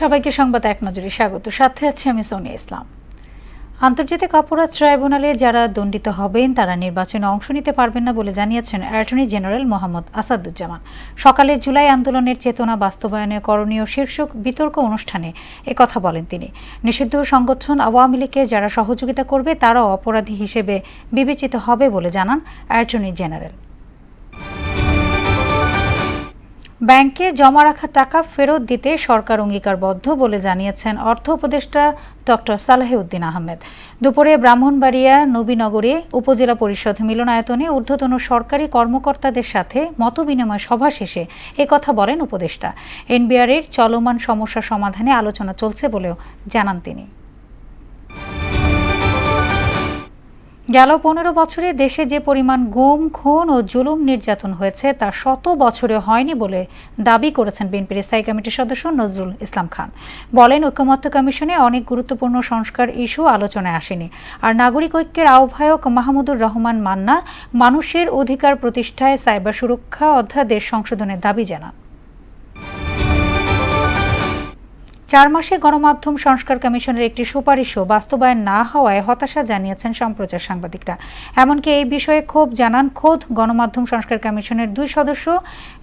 সবাইকে সংবাদ এক নজরে স্বাগত। সাথে আছি আমি সোনিয়া ইসলাম। আন্তর্জাতিক অপরাধ ট্রাইব্যুনালে যারা দণ্ডিত হবেন তারা নির্বাচনে অংশ নিতে পারবেন না বলে জানিয়েছেন অ্যাটর্নি জেনারেল মোহাম্মদ আসাদুজ্জামান। সকালে জুলাই আন্দোলনের চেতনা বাস্তবায়নে করণীয় শীর্ষক বিতর্ক অনুষ্ঠানে একথা বলেন তিনি। নিষিদ্ধ সংগঠন আওয়ামী লীগকে যারা সহযোগিতা করবে তারাও অপরাধী হিসেবে বিবেচিত হবে বলে জানান অ্যাটর্নি জেনারেল। ব্যাংকে জমা রাখা টাকা ফেরত দিতে সরকার অঙ্গীকারবদ্ধ বলে জানিয়েছেন অর্থ উপদেষ্টা ডক্টর সালেহউদ্দিন আহমেদ। দুপুরে ব্রাহ্মণবাড়িয়া নবীনগরে উপজেলা পরিষদ মিলনায়তনে ঊর্ধ্বতন সরকারি কর্মকর্তাদের সাথে মতবিনিময় সভা শেষে একথা বলেন উপদেষ্টা। এনবিআরের চলমান সমস্যা সমাধানে আলোচনা চলছে বলেও জানান তিনি। গেল 15 বছরে দেশে যে পরিমাণ গুম, খুন ও জুলুম নির্যাতন হয়েছে তা 100 বছরে হয়নি বলে দাবি করেছেন বিএনপির স্থায়ী কমিটির সদস্য নজরুল ইসলাম খান। বলেন, ঐকমত্য কমিশনে অনেক গুরুত্বপূর্ণ সংস্কার ইস্যু আলোচনায় আসেনি। আর নাগরিক ঐক্যের আহ্বায়ক মাহমুদুর রহমান মান্না মানুষের অধিকার প্রতিষ্ঠায় সাইবার সুরক্ষা অধ্যাদেশ সংশোধনের দাবি জানান। 4 মাসে গণমাধ্যম সংস্কার কমিশনের একটি সুপারিশও বাস্তবায়ন না হওয়ায় হতাশা জানিয়েছেন সম্প্রচার সাংবাদিকরা। এমনকি এই বিষয়ে ক্ষোভ জানান খোদ গণমাধ্যম সংস্কার কমিশনের 2 সদস্য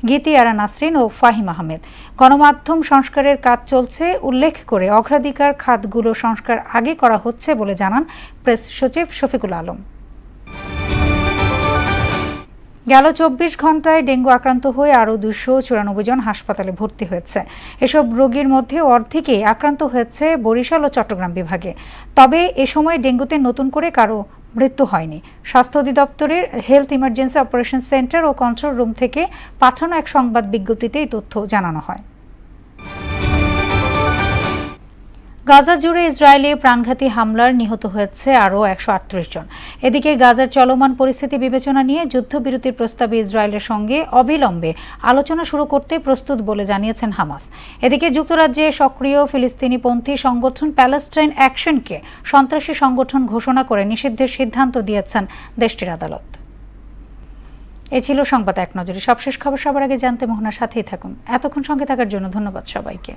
গীতি আরা নাসরিন ও ফাহিম আহমেদ। গণমাধ্যম সংস্কারের কাজ চলছে উল্লেখ করে অগ্রাধিকার খাতগুলো সংস্কার আগে করা হচ্ছে বলে জানান প্রেস সচিব শফিকুল আলম। গেল 24 ঘন্টায় ডেঙ্গু আক্রান্ত হয়ে আরও 294 জন হাসপাতালে ভর্তি হয়েছে। এসব রোগীর মধ্যে অর্ধেকই আক্রান্ত হয়েছে বরিশাল ও চট্টগ্রাম বিভাগে। তবে এ সময় ডেঙ্গুতে নতুন করে কারো মৃত্যু হয়নি। স্বাস্থ্য অধিদপ্তরের হেলথ ইমার্জেন্সি অপারেশন সেন্টার ও কন্ট্রোল রুম থেকে পাঠানো এক সংবাদ বিজ্ঞপ্তিতে এই তথ্য জানানো হয়। গাজা জুড়ে ইসরায়েলি প্রাণঘাতী হামলার নিহত হয়েছে আরও 138 জন। এদিকে গাজার চলমান পরিস্থিতি বিবেচনা নিয়ে যুদ্ধবিরতির প্রস্তাবে ইসরায়েলের সঙ্গে অবিলম্বে আলোচনা শুরু করতে প্রস্তুত বলে জানিয়েছেন হামাস। এদিকে যুক্তরাজ্যে সক্রিয় ফিলিস্তিনিপন্থী সংগঠন প্যালেস্টাইন অ্যাকশনকে সন্ত্রাসী সংগঠন ঘোষণা করে নিষিদ্ধের সিদ্ধান্ত দিয়েছেন দেশটির আদালত। এ ছিল সংবাদ এক নজরে। সবশেষ খবর সবার আগে জানতে মোহনার সাথেই থাকুন। এতক্ষণ সঙ্গে থাকার জন্য ধন্যবাদ সবাইকে।